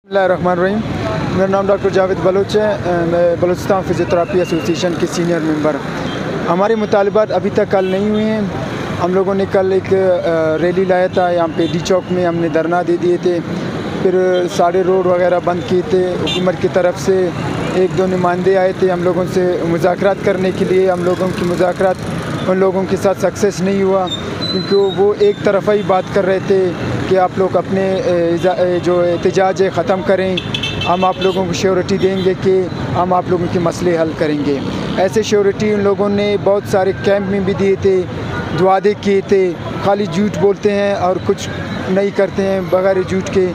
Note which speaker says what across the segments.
Speaker 1: बिस्मिल्लाहिर्रहमानिर्रहीम। मेरा नाम डॉक्टर जावेद बलोच है। मैं बलूचिस्तान फिजियोथेरेपी एसोसिएशन के सीनियर मेंबर। हमारे मुतालबात अभी तक कल नहीं हुए हैं। हम लोगों ने कल एक रैली लाया था, यहाँ पे डी चौक में हमने धरना दे दिए थे। फिर सारे रोड वगैरह बंद किए थे। हुकूमत की तरफ से एक दो नुमाइंदे आए थे हम लोगों से मुज़ाकरात करने के लिए। हम लोगों की मुज़ाकरात उन लोगों के साथ सक्सेस नहीं हुआ, क्योंकि वो एक तरफ़ा ही बात कर रहे थे कि आप लोग अपने जो एहतजाज है ख़त्म करें, हम आप लोगों को श्योरिटी देंगे कि हम आप लोगों के मसले हल करेंगे। ऐसे श्योरिटी उन लोगों ने बहुत सारे कैंप में भी दिए थे, दुआदे किए थे। खाली झूठ बोलते हैं और कुछ नहीं करते हैं बगैर झूठ के।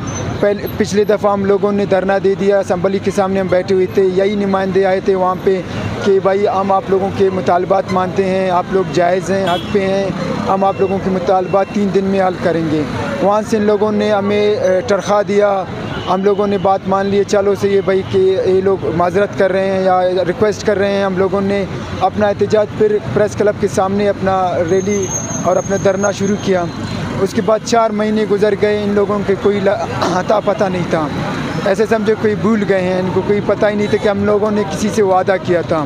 Speaker 1: पिछले दफ़ा हम लोगों ने धरना दे दिया, असम्बली के सामने हम बैठे हुए थे, यही नुमाइंदे आए थे वहाँ पे कि भाई हम आप लोगों के मुतालबात मानते हैं, आप लोग जायज़ हैं, हक़ पे हैं, हम आप लोगों के मुतालबात 3 दिन में हल करेंगे। वहाँ से इन लोगों ने हमें टरखा दिया। हम लोगों ने बात मान ली, चलो सही है भाई कि ये लोग माजरत कर रहे हैं या रिक्वेस्ट कर रहे हैं। हम लोगों ने अपना एहतजाज फिर प्रेस क्लब के सामने अपना रैली और अपना धरना शुरू किया। उसके बाद 4 महीने गुजर गए, इन लोगों के कोई अता पता नहीं था। ऐसे समझो कोई भूल गए हैं, इनको कोई पता ही नहीं था कि हम लोगों ने किसी से वादा किया था।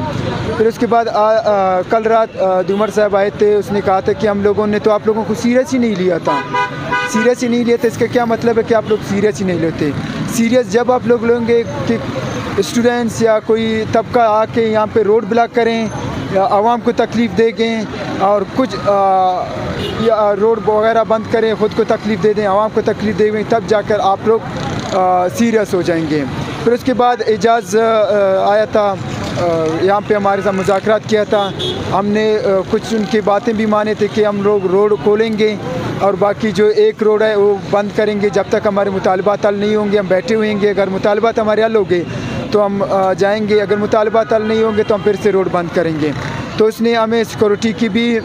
Speaker 1: फिर उसके बाद कल रात दुमर साहब आए थे, उसने कहा था कि हम लोगों ने तो आप लोगों को सीरियस ही नहीं लिया था। सीरियस ही नहीं लिया था, इसका क्या मतलब है कि आप लोग सीरियस ही नहीं लेते। सीरियस जब आप लोग लेंगे कि स्टूडेंट्स या कोई तबका आके यहाँ पे रोड ब्लॉक करें या आवाम को तकलीफ़ देंगे और कुछ या रोड वगैरह बंद करें, ख़ुद को तकलीफ़ दे दें, आवाम को तकलीफ़ देंगे, तब जाकर आप लोग सीरियस हो जाएंगे। फिर उसके बाद एजाज़ आया था, यहाँ पे हमारे साथ मुज़ाकरात किया था। हमने कुछ उनकी बातें भी माने थे कि हम लोग रोड खोलेंगे और बाकी जो एक रोड है वो बंद करेंगे जब तक हमारे मुतालबात हल नहीं होंगे। हम बैठे हुए होंगे, अगर मुतालबात हमारे हल होंगे तो हम जाएंगे, अगर मुतालबात हल नहीं होंगे तो हम फिर से रोड बंद करेंगे। तो उसने हमें सिक्योरिटी की भी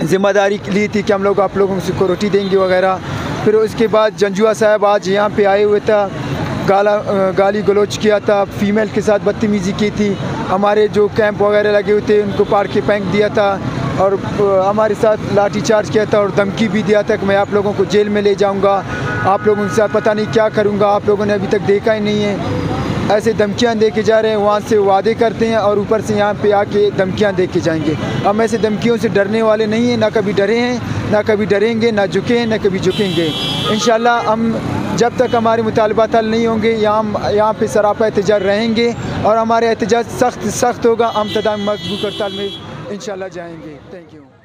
Speaker 1: ज़िम्मेदारी ली थी कि हम लोग आप लोगों को सिक्योरिटी देंगे वगैरह। फिर उसके बाद जंजुआ साहब आज यहाँ पे आए हुए था, गाली गलोच किया था, फ़ीमेल के साथ बदतमीज़ी की थी। हमारे जो कैंप वगैरह लगे हुए थे उनको पार के फेंक दिया था और हमारे साथ लाठी चार्ज किया था और धमकी भी दिया था कि मैं आप लोगों को जेल में ले जाऊंगा, आप लोगों के साथ पता नहीं क्या करूंगा, आप लोगों ने अभी तक देखा ही नहीं है। ऐसे धमकियां दे के जा रहे हैं, वहाँ से वादे करते हैं और ऊपर से यहाँ पे आके धमकियां दे के जाएंगे। हम ऐसे धमकियों से डरने वाले नहीं हैं, ना कभी डरे हैं, ना कभी डरेंगे, ना झुके हैं, ना कभी झुकेंगे। इंशाल्लाह हम जब तक हमारे मुतालबात हल नहीं होंगे यहाँ पे सरापा एहतजाज रहेंगे और हमारे एहतजाज सख्त होगा। हम तमाम मजबूत हड़ताल में इंशाल्लाह जाएंगे। Thank you.